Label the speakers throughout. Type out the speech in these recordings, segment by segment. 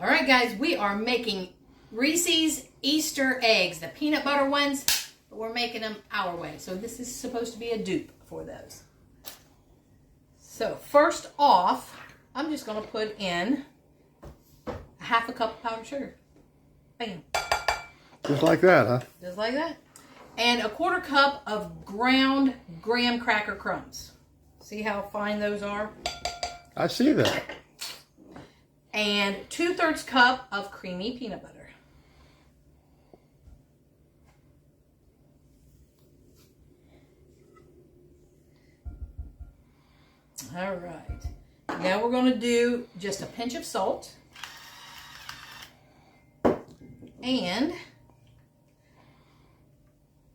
Speaker 1: All right, guys, we are making Reese's Easter eggs, the peanut butter ones, but we're making them our way. So this is supposed to be a dupe for those. So first off, I'm just going to put in a half a cup of powdered sugar. Bam.
Speaker 2: Just like that, huh?
Speaker 1: Just like that. And a quarter cup of ground graham cracker crumbs. See how fine those are?
Speaker 2: I see that.
Speaker 1: And 2/3 cup of creamy peanut butter. All right. Now we're going to do just a pinch of salt. And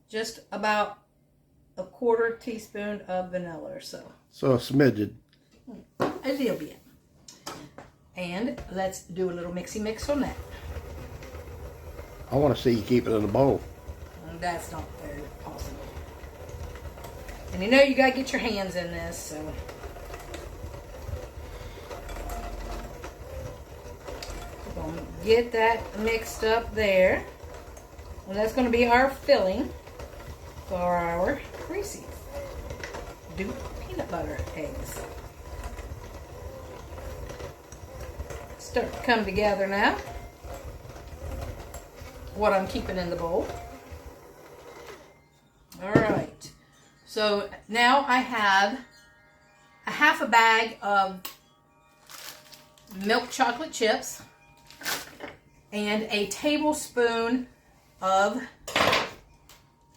Speaker 1: just about a quarter teaspoon of vanilla or so.
Speaker 2: So a smidgen.
Speaker 1: A little bit. And let's do a little mixy mix on that.
Speaker 2: I want to see you keep it in a bowl.
Speaker 1: That's not very possible. And you know you got to get your hands in this, so. We're going to get that mixed up there. And that's going to be our filling for our Reese's Dupe peanut butter eggs. Start to come together now. What I'm keeping in the bowl. All right. So now I have a half a bag of milk chocolate chips and a tablespoon of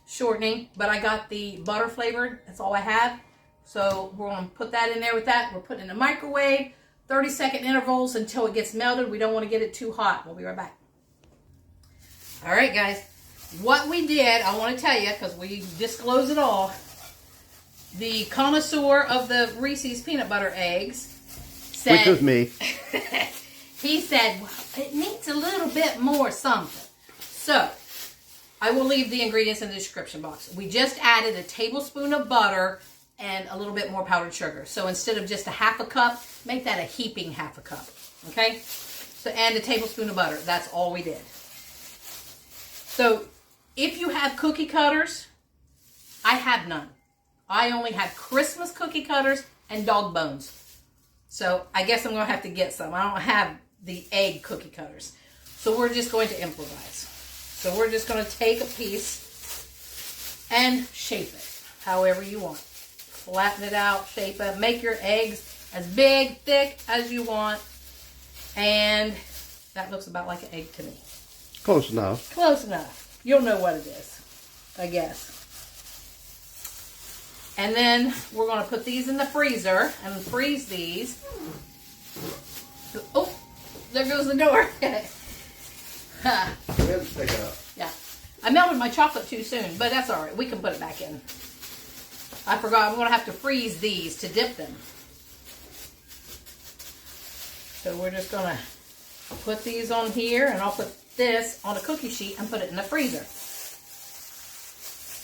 Speaker 1: shortening, but I got the butter flavored. That's all I have. So we're going to put that in there with that. We're putting it in the microwave, 30-second intervals until it gets melted. We don't want to get it too hot. We'll be right back. All right, guys. What we did, I want to tell you, because we disclose it all. The connoisseur of the Reese's peanut butter eggs said...
Speaker 2: Which was me.
Speaker 1: He said, well, it needs a little bit more something. So, I will leave the ingredients in the description box. We just added a tablespoon of butter and a little bit more powdered sugar. So instead of just a half a cup, make that a heaping half a cup. Okay? So, and a tablespoon of butter. That's all we did. So, if you have cookie cutters, I have none. I only have Christmas cookie cutters and dog bones. So, I guess I'm going to have to get some. I don't have the egg cookie cutters. So, we're just going to improvise. So, we're just going to take a piece and shape it however you want. Flatten it out, shape it. Make your eggs as big, thick as you want. And that looks about like an egg to me.
Speaker 2: Close enough.
Speaker 1: Close enough. You'll know what it is, I guess. And then we're going to put these in the freezer and freeze these. Oh, there goes the door. Yeah. I melted my chocolate too soon, but that's all right. We can put it back in. I forgot I'm going to have to freeze these to dip them. So we're just going to put these on here, and I'll put this on a cookie sheet and put it in the freezer.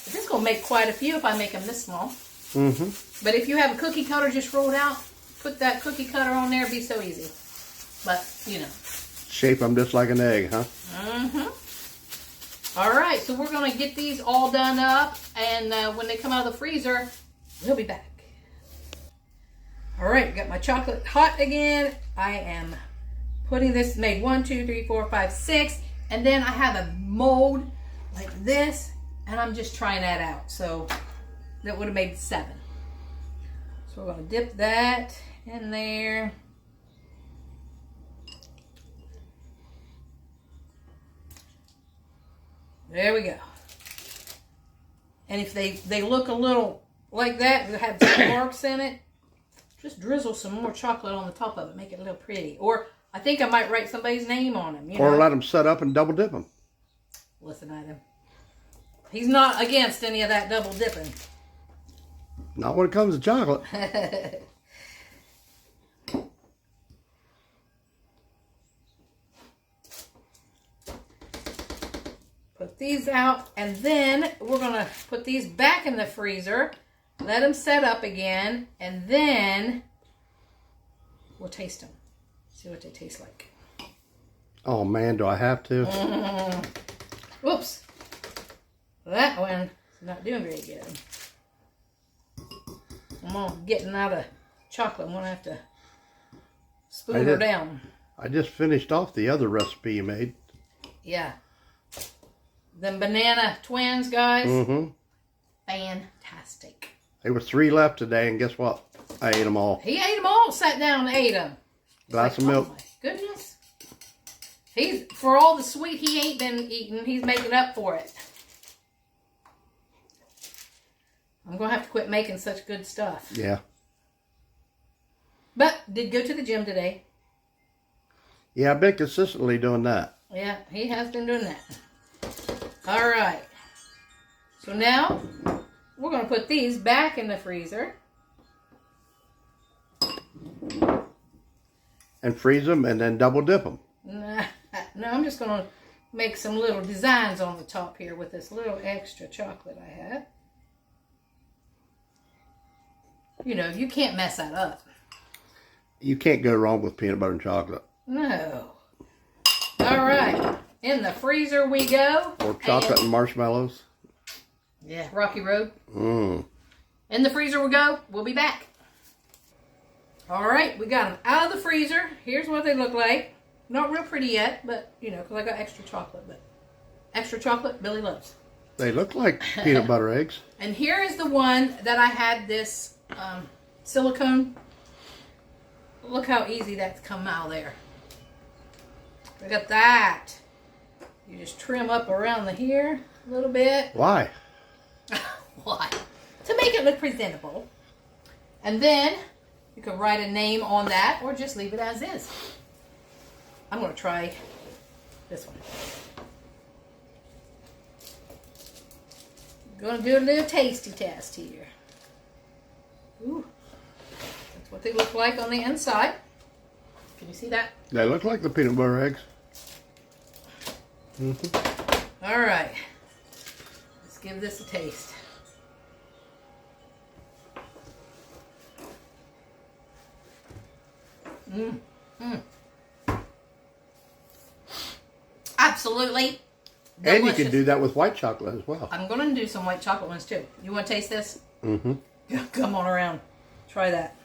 Speaker 1: This is going to make quite a few if I make them this small.
Speaker 2: Mm-hmm.
Speaker 1: But if you have a cookie cutter just rolled out, put that cookie cutter on there. It'd be so easy. But, you know.
Speaker 2: Shape them just like an egg, huh?
Speaker 1: Mm-hmm. All right, so we're going to get these all done up, and when they come out of the freezer, we'll be back. All right, got my chocolate hot again. I am putting this, made 1, 2, 3, 4, 5, 6, and then I have a mold like this, and I'm just trying that out. So that would have made 7. So we're going to dip that in there. There we go. And if they look a little like that, they have some marks in it, just drizzle some more chocolate on the top of it. Make it a little pretty. Or I think I might write somebody's name on them.
Speaker 2: Or let them set up and double dip them.
Speaker 1: Listen at him. He's not against any of that double dipping.
Speaker 2: Not when it comes to chocolate.
Speaker 1: Put these out, and then we're going to put these back in the freezer, let them set up again, and then we'll taste them. See what they taste like.
Speaker 2: Oh man, do I have to?
Speaker 1: Whoops. That one is not doing very good. I'm all getting out of chocolate. I'm going to have to spoon her down.
Speaker 2: I just finished off the other recipe you made.
Speaker 1: Yeah. Them banana twins, guys.
Speaker 2: Mm-hmm.
Speaker 1: Fantastic.
Speaker 2: There was 3 left today, and guess what? I ate them all.
Speaker 1: He ate them all, sat down and ate them.
Speaker 2: Glass of milk.
Speaker 1: Oh my goodness. For all the sweet he ain't been eating, he's making up for it. I'm going to have to quit making such good stuff.
Speaker 2: Yeah.
Speaker 1: But did go to the gym today.
Speaker 2: Yeah, I've been consistently doing that.
Speaker 1: Yeah, he has been doing that. All right. So now we're going to put these back in the freezer.
Speaker 2: And freeze them and then double dip them.
Speaker 1: No, I'm just going to make some little designs on the top here with this little extra chocolate I have. You know, you can't mess that up.
Speaker 2: You can't go wrong with peanut butter and chocolate.
Speaker 1: No. All right. In the freezer we go.
Speaker 2: Or chocolate and marshmallows.
Speaker 1: Yeah, Rocky Road.
Speaker 2: Mmm.
Speaker 1: In the freezer we go. We'll be back. All right, we got them out of the freezer. Here's what they look like. Not real pretty yet, but, you know, because I got extra chocolate. But extra chocolate, Billy loves.
Speaker 2: They look like peanut butter eggs.
Speaker 1: And here is the one that I had this silicone. Look how easy that's come out there. Look at that. You just trim up around the here a little bit.
Speaker 2: Why?
Speaker 1: Why? To make it look presentable. And then you can write a name on that or just leave it as is. I'm going to try this one. Going to do a little tasty test here. Ooh. That's what they look like on the inside. Can you see that?
Speaker 2: They look like the peanut butter eggs. Mm-hmm.
Speaker 1: All right. Let's give this a taste. Mmm. Mmm. Absolutely delicious.
Speaker 2: And you can do that with white chocolate as well.
Speaker 1: I'm going to do some white chocolate ones too. You want to taste this?
Speaker 2: Mm-hmm.
Speaker 1: Come on around. Try that.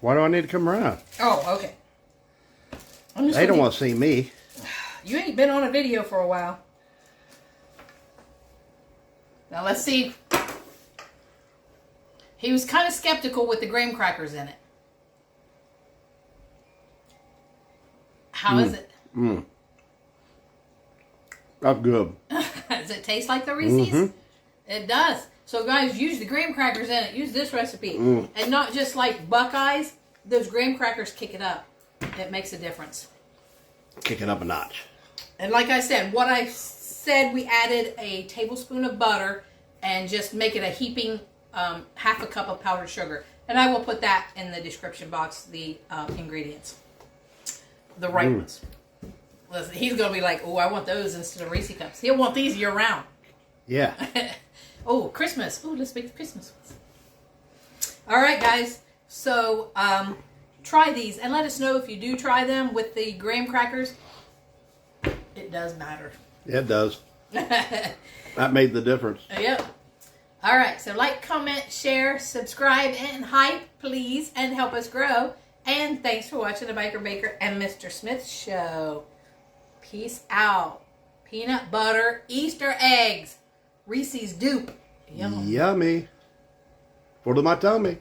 Speaker 2: Why do I need to come around?
Speaker 1: Oh, okay.
Speaker 2: They don't want to see me.
Speaker 1: You ain't been on a video for a while. Now let's see. He was kind of skeptical with the graham crackers in it. How is it?
Speaker 2: Mmm. That's good.
Speaker 1: Does it taste like the Reese's?
Speaker 2: Mm-hmm.
Speaker 1: It does. So guys, use the graham crackers in it. Use this recipe. And not just like Buckeyes. Those graham crackers kick it up. It makes a difference.
Speaker 2: Kick it up a notch.
Speaker 1: And like I said, what I said, we added a tablespoon of butter and just make it a heaping half a cup of powdered sugar. And I will put that in the description box, the ingredients. The right ones. Listen, he's going to be like, oh, I want those instead of Reese cups. He'll want these year round.
Speaker 2: Yeah.
Speaker 1: Oh, Christmas. Oh, let's make the Christmas ones. All right, guys. So, try these. And let us know if you do try them with the graham crackers. It does matter.
Speaker 2: Yeah, it does. That made the difference.
Speaker 1: Yep. All right. So, like, comment, share, subscribe, and hype, please. And help us grow. And thanks for watching the Biker Baker and Mr. Smith show. Peace out. Peanut butter Easter eggs. Reese's Dupe. Yum.
Speaker 2: Yummy. For my tummy.